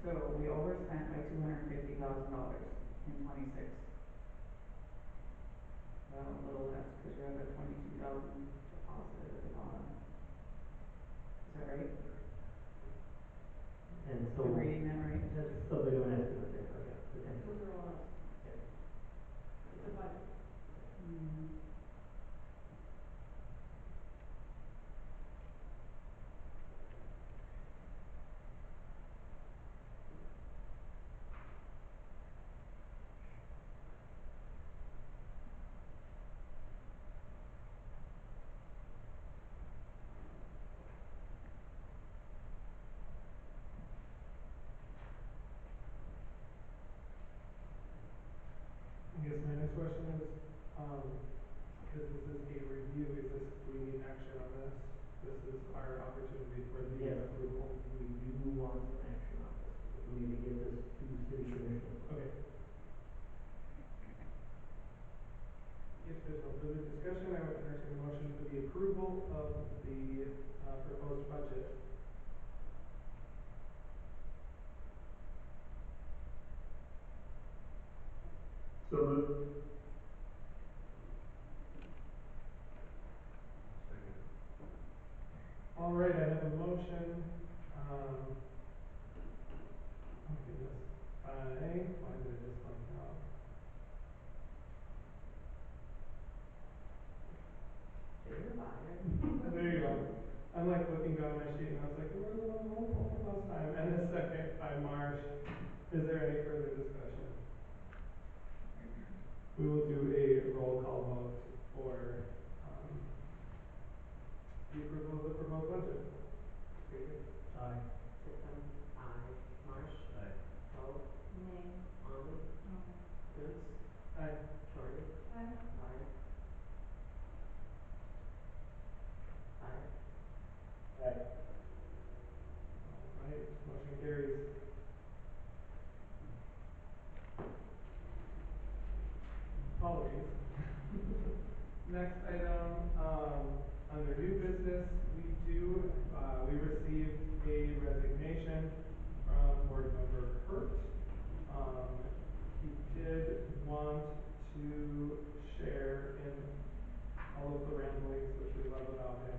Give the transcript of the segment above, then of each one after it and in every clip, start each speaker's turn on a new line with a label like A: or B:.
A: so we overspent by $250,000 in '26. Well, a little less, cause you have a 22,000 deposit at the bottom. Is that right?
B: And so,
A: Am I reading that right?
B: that's so we don't estimate there, okay, potential.
C: Those are all us.
B: Okay.
C: It's a budget.
A: Mm.
D: I guess my next question is, because this is a review, do we need action on this? This is our opportunity for the
B: Yes,
D: approval.
B: we do want some action on this, we need to give this to city commission.
D: Okay. If there's no further discussion, I would entertain a motion for the approval of the proposed budget.
E: So moved.
D: All right, I have a motion, oh goodness, why did I just blank out?
C: You're fine.
D: There you go. I'm like looking down my sheet and I was like, where was the one roll call last time? And the second by Marsh. Is there any further discussion? We will do a roll call vote for the approval of the proposed budget.
C: Reader.
B: Aye.
C: Dickinson. Aye. Marsh.
E: Aye.
C: Vote.
A: Nay.
C: Molly.
A: No.
C: Vince.
D: Aye.
C: Shorty.
A: Aye.
C: Aye. Aye.
E: Aye.
D: All right, motion carries. Apologies. Next item, under new business, we received a resignation from board member Hurt. He did want to share in all of the ramblings, which we love about him.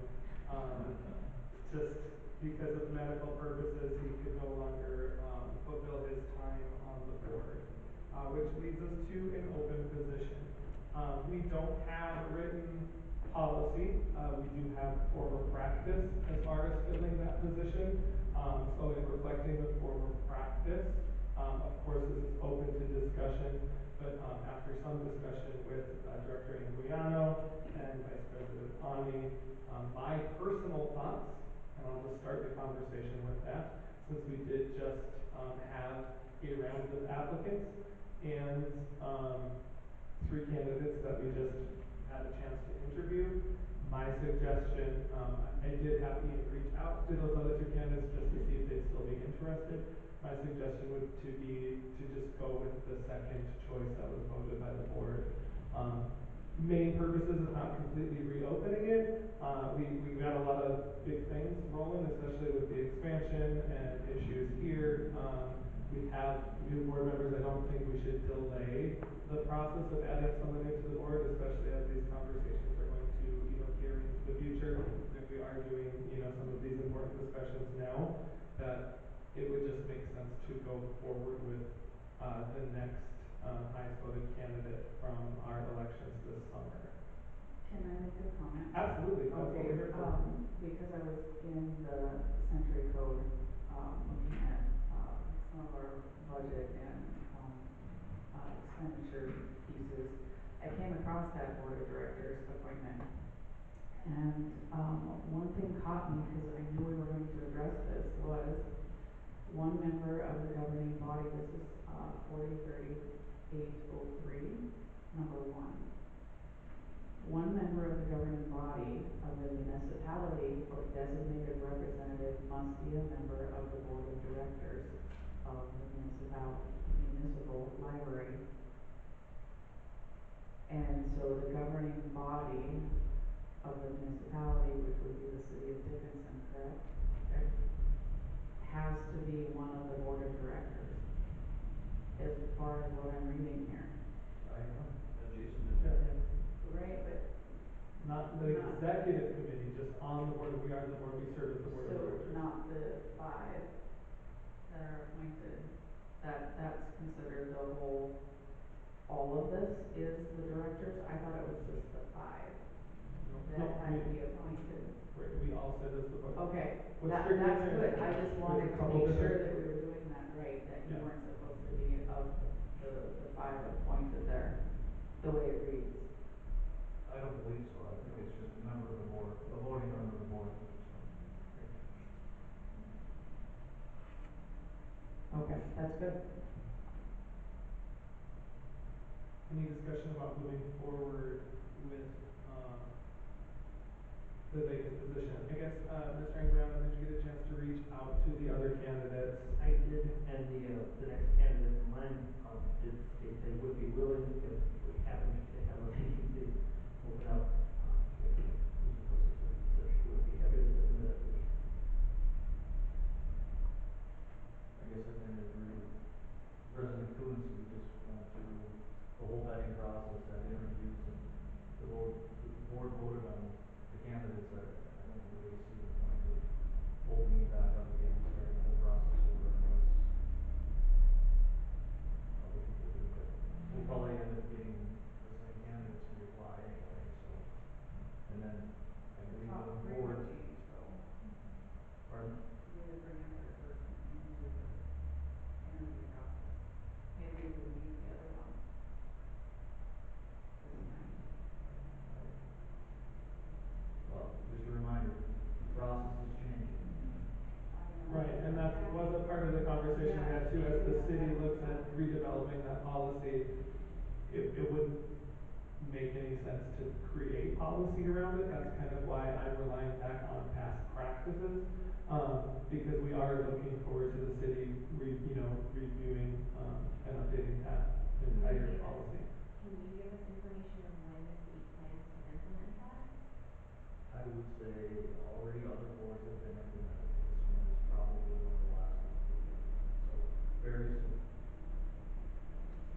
D: Just because of medical purposes, he could no longer, fulfill his time on the board, which leads us to an open position. We don't have a written policy, we do have former practice as far as filling that position. So in reflecting the former practice, of course, this is open to discussion, but, after some discussion with, Director Anguiano and Vice President Ani, my personal thoughts, and I'll just start the conversation with that, since we did just, have a round of applicants and, 3 candidates that we just had a chance to interview. My suggestion, I did have Ian reach out to those other 2 candidates just to see if they'd still be interested. My suggestion would be to just go with the second choice that was voted by the board. Main purposes of not completely reopening it. We got a lot of big things rolling, especially with the expansion and issues here. We have new board members. I don't think we should delay the process of adding someone into the board, especially as these conversations are going to, carry into the future. And if we are doing, some of these important discussions now, that it would just make sense to go forward with the next highest voted candidate from our elections this summer.
A: Can I make a comment?
D: Absolutely. That's what we're here for.
A: Because I was in the Century Code, looking at, some of our budget and, expenditure pieces, I came across that board of directors appointment. And, one thing caught me, because I knew we were going to address this, was one member of the governing body, this is, 403803, number 1. One member of the governing body of the municipality or designated representative must be a member of the board of directors of the municipal library. And so the governing body of the municipality, which would be the city of Dickinson, correct?
D: Okay.
A: Has to be one of the board of directors directors, as far as what I'm reading here.
F: I am.
E: Jason
D: Yeah.
A: Right, but
D: Not the
A: Not-
D: executive committee, just on the board, we are the board, we serve as the board of
A: so
D: directors.
A: not the 5 that are appointed, that's considered the whole, all of this is the directors? I thought it was just the 5
D: No,
A: that had to be appointed.
D: right, we all sit as the board.
A: Okay,
D: What's
A: that's
D: strict in there
A: good,
D: is-
A: I just
D: there's a
A: wanted to
D: couple
A: make sure
D: different-
A: that we were doing that right, that you
D: Yeah.
A: weren't supposed to be of the 5 appointed there, the way it reads.
F: I don't believe so. I think it's just a member of the board, a voting member of the board.
A: Okay, that's good.
D: Any discussion about moving forward with, the vacant position? I guess, Mr. Ingram, did you get a chance to reach out to the other candidates?
B: I did, and the next candidate in line, did state they would be willing if we happened to have a vacancy open up, if the person said she would be happy to step into that position.
F: I guess I kind of agree with President Kuntz. We just went through the whole vetting process, had interviews, and the board voted on the candidates. I don't really see the point of opening it back up again, starting the whole process over unless other people do it. We'll probably end up getting the same candidates who apply anyway, so. And then I believe going forward.
A: change though.
F: Pardon?
A: We would bring another person into the interview process. Maybe we wouldn't use the other one this time.
F: Well, just a reminder, the process is changing.
A: I know.
D: Right, and that was a part of the conversation we had too, as the city looks at redeveloping that policy, it wouldn't make any sense to create policy around it. That's kind of why I'm relying back on past practices, because we are looking forward to the city reviewing, and updating that entire policy.
G: Can you give us information of when the city plans to implement that?
F: I would say already other boards have been implemented. This one is probably one of the last ones to be implemented, so very soon.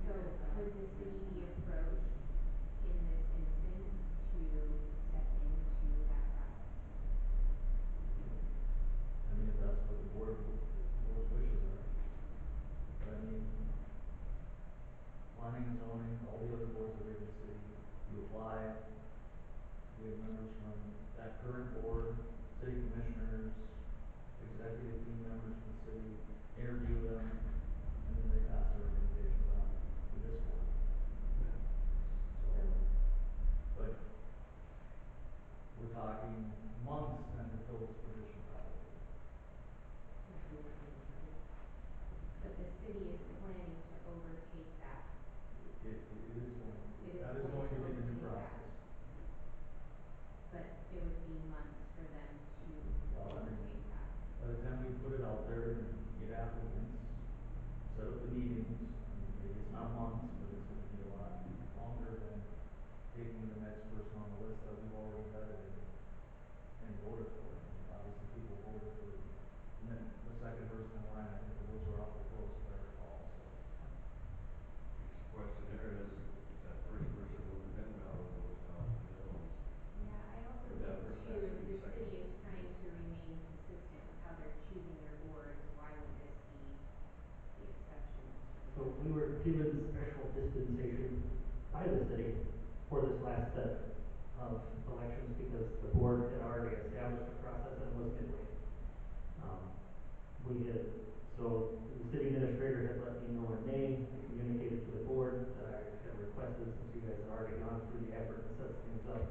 G: So could the city be approached in this instance to step into that process?
F: I mean, if that's what the board's wishes are. But I mean, planning and zoning, all the other boards that are in the city, you apply. We have members from that current board, city commissioners, executive team members from the city, interview them, and then they pass their recommendations on to this board. So, but we're talking months then to fill this position probably.
G: But the city is planning to overtake that.
F: It is going,
G: It is
F: that is going to be the new
G: overtake that.
F: process.
G: But it would be months for them to
F: Well, I mean,
G: overtake that.
F: by the time we put it out there and get applicants, set up the meetings, I mean, maybe it's not months, but it's gonna be a lot longer than taking the next person on the list that we've already vetted and voted for. I mean, obviously, people voted for the second person in line. I think the votes were awfully close, if I recall, so.
E: The question there is that first person would have been valid votes now, the other ones.
G: Yeah, I also
E: Would that
G: think
E: person
G: too,
E: actually
G: if
E: be
G: the
E: second?
G: city is trying to remain consistent with how they're choosing their boards, why would this be the exception?
B: So we were given special dispensation by the city for this last set of elections because the board had already established a process and was midway. So the city administrator had let me know in May, I communicated to the board that I had requested, since you guys had already gone through the effort and set things up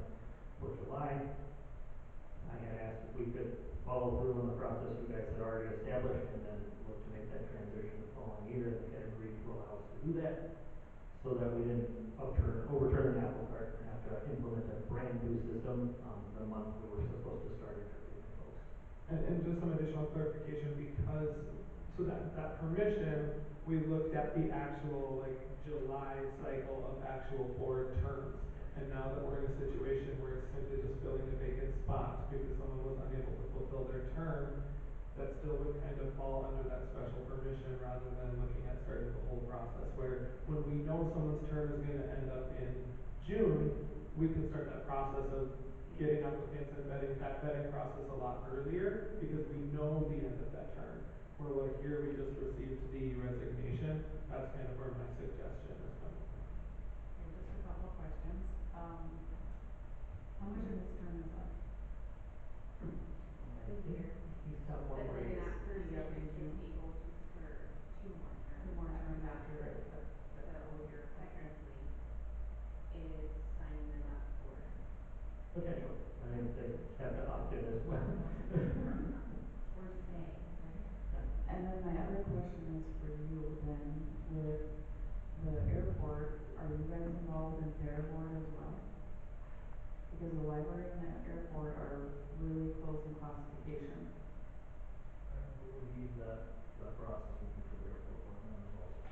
B: for July, I had asked if we could follow through on the process you guys had already established and then look to make that transition the following year, and they had agreed to allow us to do that so that we didn't overturn the apple cart and have to implement a brand new system the month we were supposed to start interviewing folks.
D: And just some additional clarification, because, so that permission, we looked at the actual, like, July cycle of actual board terms. And now that we're in a situation where it's simply just filling a vacant spot because someone was unable to fulfill their term, that still would kind of fall under that special permission rather than looking at starting the whole process, where when we know someone's term is gonna end up in June, we can start that process of getting applicants and vetting, that vetting process a lot earlier, because we know the end of that term. Where here we just received the resignation, that's kind of where my suggestion is coming from.
A: Okay, just a couple of questions. How much of his term is left?
B: I
G: A
B: think
G: year.
B: he's got one
G: But
B: more
G: then
B: year.
G: that person
A: He's up in
G: is
A: June.
G: able to serve 2 more terms.
A: Two more terms
G: that.
A: after the
G: So
A: whole year.
G: you're
A: Okay.
G: technically is signing them up for.
B: Potentially. I mean, they have to opt in as well.
G: Or stay, right?
A: And then my other question is for you then, with the airport, are you guys involved in their board as well? Because the library and the airport are really close in classification.
F: I believe that process will be for the airport board members also,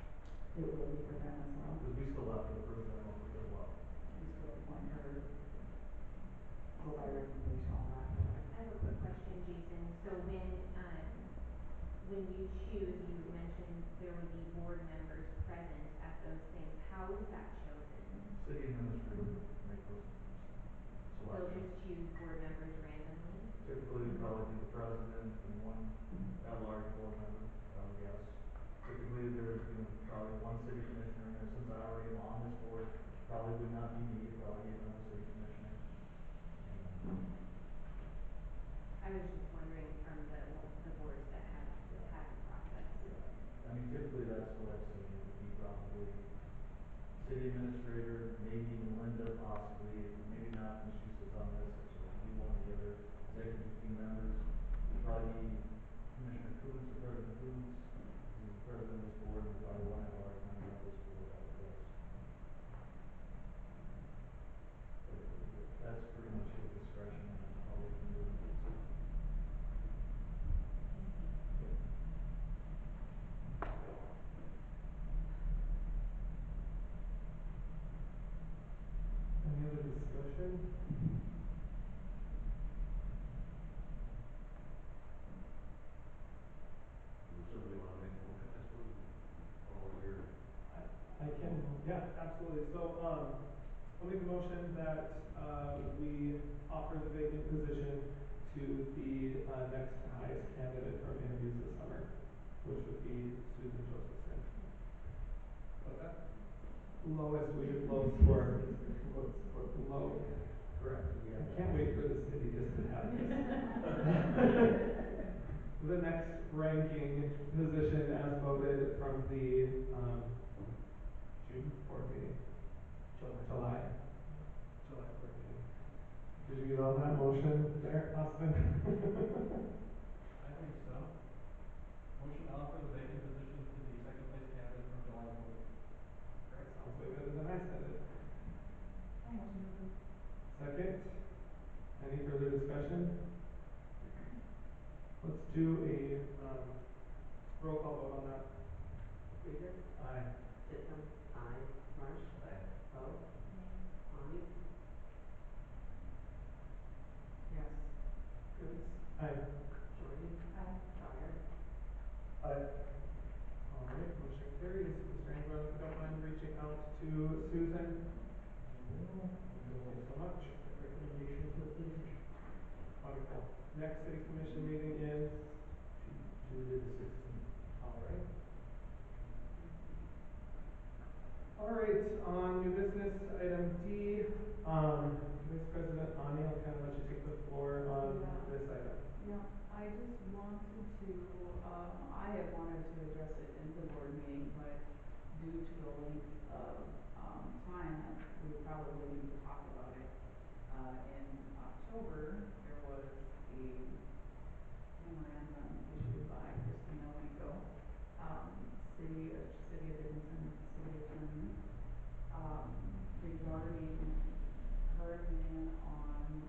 A: It will be for them as well.
F: because we still have to approve them as well.
A: You still appoint or go by recommendation, all that. Okay.
G: I have a quick question, Jason. So when you choose, you mentioned there would be board members present at those things. How is that chosen?
F: City administrator will make those
G: They'll
F: selections.
G: just choose board members randomly?
F: Typically, it'd probably be the president and one at-large board member, I would guess. Typically, there's, probably one city commissioner in there. Since I already am on this board, probably would not be me, it'd probably be another city commissioner. And
G: I was just wondering from the boards that have had the process.
F: yeah, I mean, typically that's what I've seen, it would be probably city administrator, maybe Melinda possibly, maybe not, when she sits on this, so it would be one of the other executive team members. It'd probably be Commissioner Coons, or President Coons, who's the president of this board, and probably one at-large member of this board, I would guess. That's pretty much his discretion on how we can do it.
D: Any other discussion?
E: Would somebody wanna make a motion, I suppose, follow your,
D: I can, yeah, absolutely. So, I'll make a motion that, we offer the vacant position to the, next highest candidate from interviews this summer, which would be Susan Josephson. What's that? Lowest, we did low score. Low, correct. I can't wait for this to be just to have this. The next ranking position as voted from the, June board meeting. July board meeting. Did you get all that motion there, Austin?
H: I think so. Motion to offer the vacant position to the second place candidate from July board.
D: That sounds way better than I said it.
A: I'll motion to approve.
D: Second, any further discussion? Let's do a, roll call vote on that.
C: Krieger,
D: Aye.
C: Titcomb, aye. Marsh,
F: Aye.
C: Poe, Lonnie,
A: Yes.
C: Coons,
D: Aye.
C: Jordan,
A: Aye.
C: Dyer.
D: Aye. All right, motion carries. Mr. Ingram, if you don't mind reaching out to Susan. Thank you so much.
B: Recommendation for the position.
D: Wonderful. Next city commission meeting is,
F: Tuesday the 16th.
D: all right. All right, on new business, item D, Vice President Ani, I'll kind of let you take the floor on
A: Yeah.
D: this item.
A: Yeah, I just wanted to, I had wanted to address it in the board meeting, but due to the length of, time that we probably need to talk about it, in October, there was a memorandum issued by Christina Winko, city of Dickinson, city attorney, regarding her opinion on,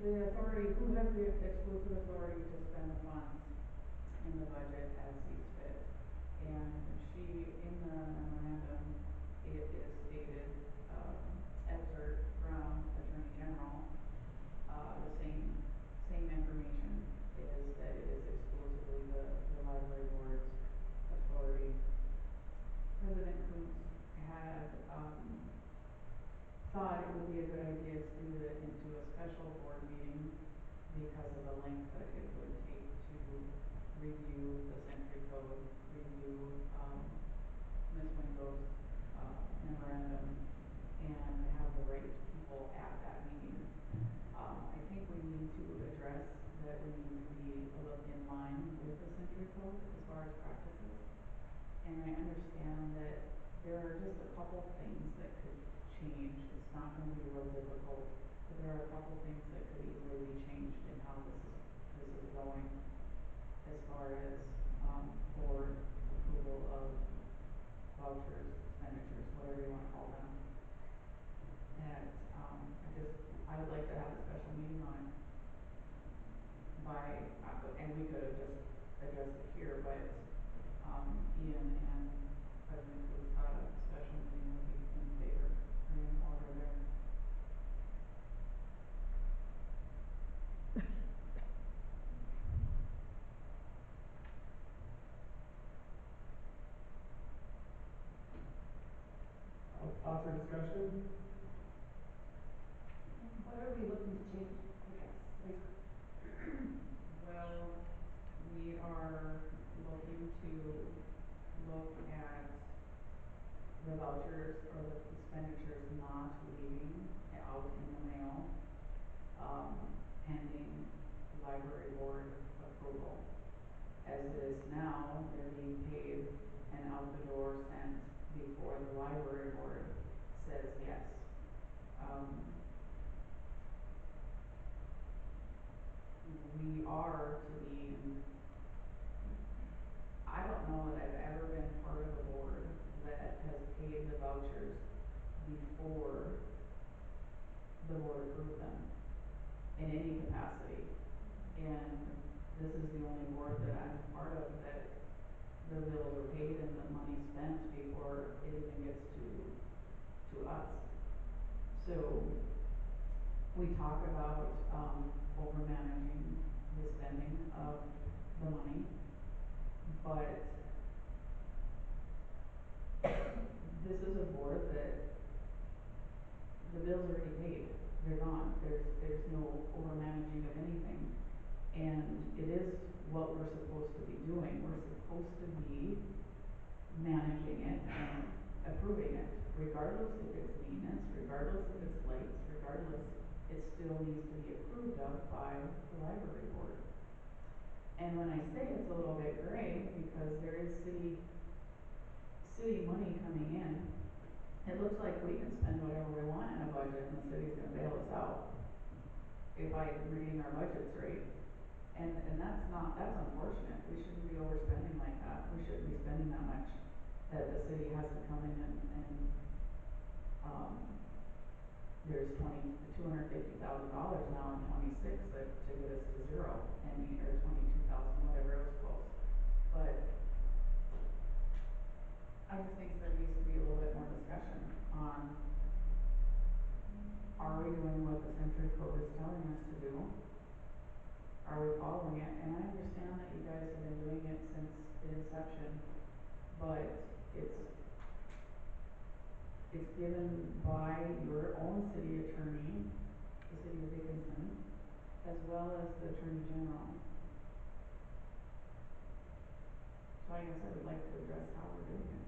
A: the authority, who has the exclusive authority to spend the funds in the budget as sees fit. And she, in the memorandum, it is stated, excerpt from Attorney General special board meeting because of the length that it would take to review the century code, review, Ms. Wingo's, memorandum, and have the right people at that meeting. I think we need to address that we need to be a little in line with the century code as far as practices. And I understand that there are just a couple things that could change. It's not gonna be real difficult, but there are a couple things that could easily be changed in how this is going as far as, board approval of vouchers, expenditures, whatever you wanna call them. That, I would like to have a special meeting on it by, and we could have just addressed it here, but, Ian and President Cruz thought a special meeting would be in favor, or in order there.
D: Thoughts or discussion?
G: What are we looking to change, I guess, like,
A: Well, we are looking to look at the vouchers or the expenditures not leaving out in the mail, pending library board approval. As it is now, they're being paid and out the door sent before the library board says yes. We are to be, I don't know that I've ever been part of a board that has paid the vouchers before the board approved them in any capacity. And this is the only board that I'm part of that the bills are paid and the money spent before it even gets to us. So we talk about, over managing the spending of the money, but this is a board that the bills are already paid. They're gone. There's no over managing of anything. And it is what we're supposed to be doing. We're supposed to be managing it and approving it, regardless if it's maintenance, regardless if it's lights, regardless, it still needs to be approved of by the library board. And when I say it's a little bit gray, because there is city money coming in, it looks like we can spend whatever we want in a budget and the city's gonna bail us out if I'm reading our budgets right. And that's unfortunate. We shouldn't be overspending like that. We shouldn't be spending that much that the city has to come in and there's $250,000 now in 26 that to get us to zero, and or 22,000, whatever, it was close. But I just think there needs to be a little bit more discussion on, are we doing what the century code is telling us to do? Are we following it? And I understand that you guys have been doing it since the inception, but it's given by your own city attorney, the city of Dickinson, as well as the attorney general. So I guess I would like to address how we're doing it.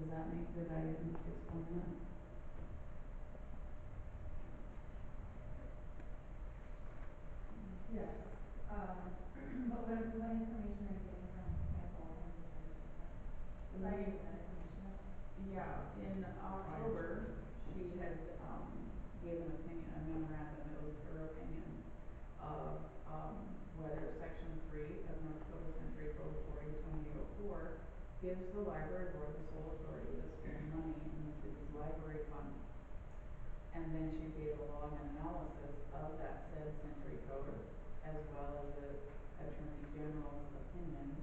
A: Did I explain that?
G: yes, but what information are you getting from Nicole and the attorney general? Was I getting that information out?
A: Yeah, in October, she had, gave an opinion, a memorandum, it was her opinion of, whether section 3 of North Dakota Century Code 40/2804 gives the library board the sole authority to spend money in the city's library fund. And then she gave a long analysis of that said century code, as well as the attorney general's opinion.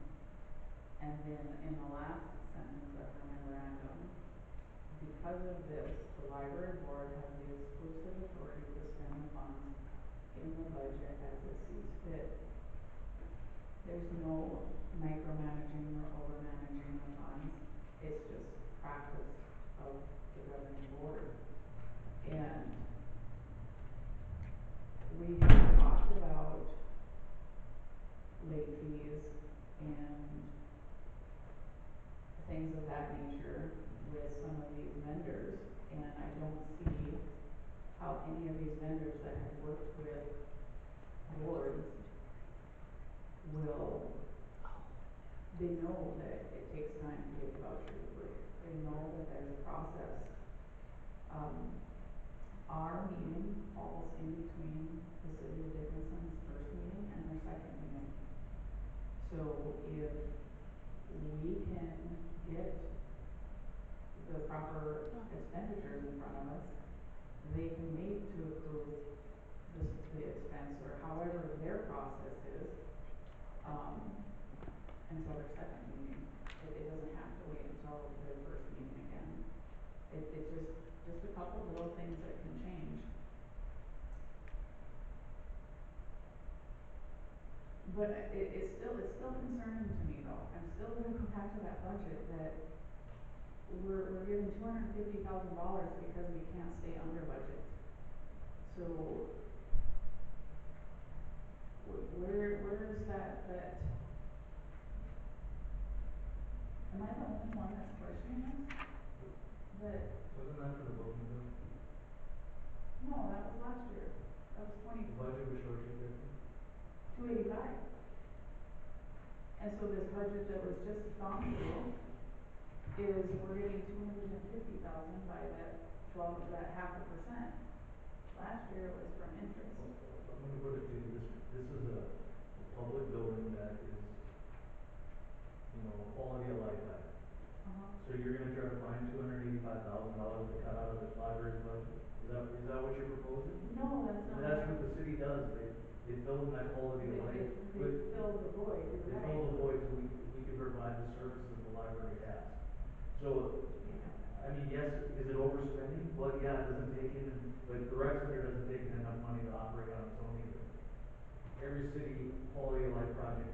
A: And then in the last sentence of her memorandum, because of this, the library board has the exclusive authority to spend the funds in the budget as it sees fit. There's no micromanaging or overmanaging the funds. It's just practice of the governing board. And how any of these vendors that have worked with boards will, they know that it takes time to get the vouchers approved. They know that there's a process. Our meeting falls in between the city of Dickinson's first meeting and their second meeting. So if we can get the proper expenditures in front of us, they can wait to approve the expense or however their process is, until their second meeting. It doesn't have to wait until their first meeting again. It's just a couple little things that can change. But it's still concerning to me though. I'm still gonna go back to that budget that we're giving $250,000 because we can't stay under budget. So where is that, am I the only one that's questioning this? That,
F: Wasn't that for the booking bill?
A: no, that was last year. That was
F: The budget was short 250?
A: 285. And so this budget that was just gone through is we're getting 250,000 by that half a percent. Last year it was from interest.
F: Let me put it to you this way, this is a public building that is, you know, a quality of life item. So you're gonna try to find $285,000 to cut out of the library's budget? Is that what you're proposing?
A: No, that's not.
F: That's what the city does, they fill in that quality of life.
A: They fill the void, you're
F: They
A: right.
F: fill the void so we can provide the services the library has. So, I mean, yes, is it overspending? Well, yeah, it doesn't take in, like, the rec center doesn't take in enough money to operate on its own either. Every city quality of life project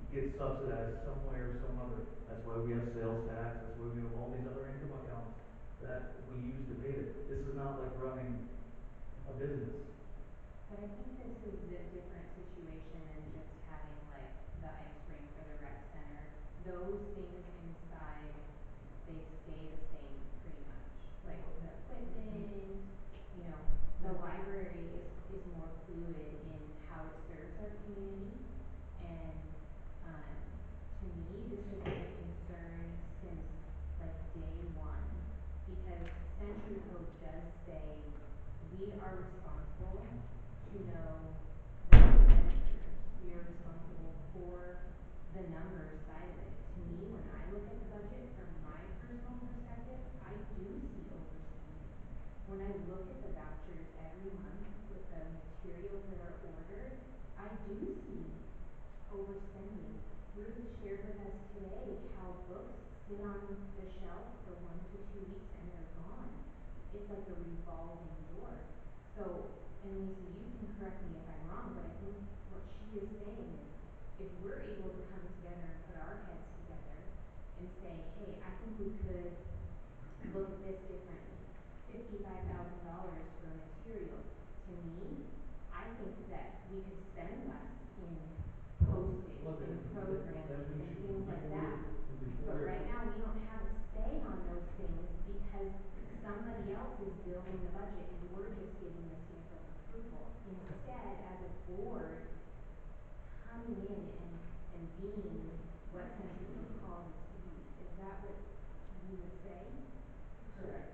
F: gets subsidized some way or some other. That's why we have sales tax, that's why we have all these other income accounts that we use to pay it. This is not like running a business.
G: But I think this is a different situation than just having like the ice rink or the rec center. Those things inside, they stay the same pretty much. Like the equipment, you know, the library is more fluid in how it serves our community. And to me, this has been a concern since like day one, because Century Code does say we are responsible to know the expenditures. We are responsible for the numbers side of it. To me, when I look at the budget from my personal perspective, I do see overspending. When I look at the vouchers every month with the materials that are ordered, I do see overspending. Ruth shared with us today how books sit on the shelf for 1 to 2 weeks and they're gone. It's like a revolving door. So, and Lisa, you can correct me if I'm wrong, but I think what she is saying is if we're able to come together and put our heads together and say, hey, I think we could look at this differently. $55,000 for materials. To me, I think that we could spend less in postage
F: Well,
G: and programs and things like that. But right now, we don't have a say on those things because somebody else is building the budget and we're just giving the stamp of approval. Instead, as a board, coming in and being what Century Code calls us to be. Is that what you would say?
A: Correct.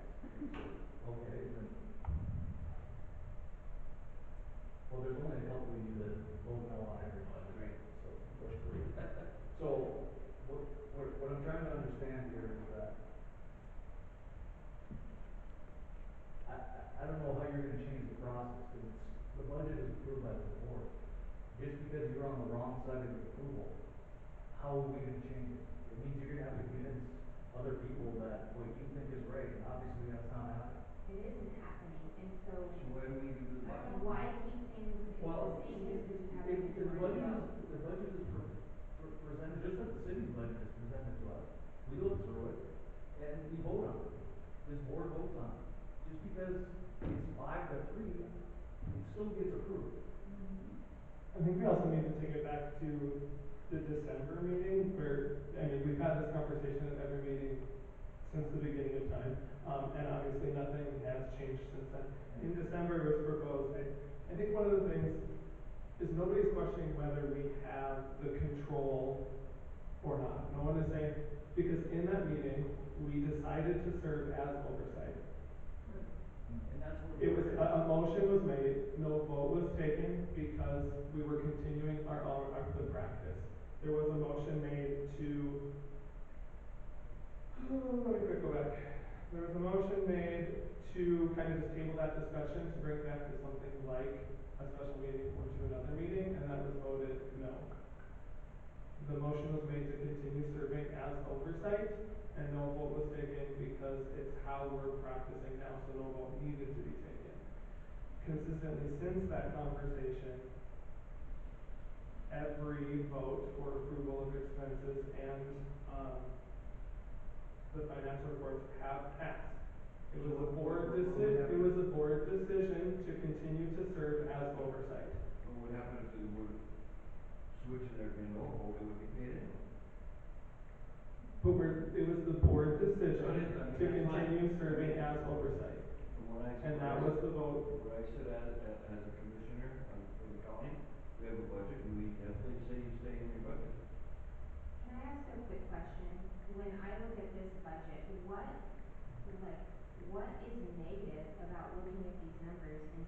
F: Okay, then. Well, there's only a couple of you that vote no on every budget.
E: Three.
F: So, there's three. So, what I'm trying to understand here is that I don't know how you're gonna change the process, because the budget is approved by the board. Just because you're on the wrong side of the approval, how are we gonna change it? It means you're gonna have to convince other people that what you think is right, and obviously that's not happening.
G: It isn't happening, and so
E: So why do we do this?
G: why keep things
F: Well,
G: the same just because you have a
F: the
G: majority
F: budget
G: vote?
F: the budget is presented, just like the city's budget is presented to us. We look through it, and we vote on it. This board votes on it. Just because it's 5-3, it still gets approved.
D: I think we also need to take it back to the December meeting where, I mean, we've had this conversation at every meeting since the beginning of time. And obviously nothing has changed since then. In December, it was proposed, I think one of the things is nobody's questioning whether we have the control or not. No one is saying, because in that meeting, we decided to serve as oversight.
F: And that's what.
D: It was, a motion was made, no vote was taken because we were continuing the practice. There was a motion made to, let me quick go back. There was a motion made to kind of just table that discussion, to bring it back to something like a special meeting or to another meeting, and that was voted no. The motion was made to continue serving as oversight, and no vote was taken because it's how we're practicing now, so no vote needed to be taken. Consistently since that conversation, every vote for approval of expenses and the financial reports have passed. It was a board decision to continue to serve as oversight.
E: But what happened if it were switch and there'd be no vote, it would be paid anyway?
D: But it was the board decision
E: I mean,
D: to
E: that's fine.
D: continue serving as oversight.
E: From what I.
D: And that was the vote.
E: What I said as a commissioner for the county, we have a budget and we definitely say you stay in your budget.
G: Can I ask a quick question? When I look at this budget, what is negative about looking at these numbers and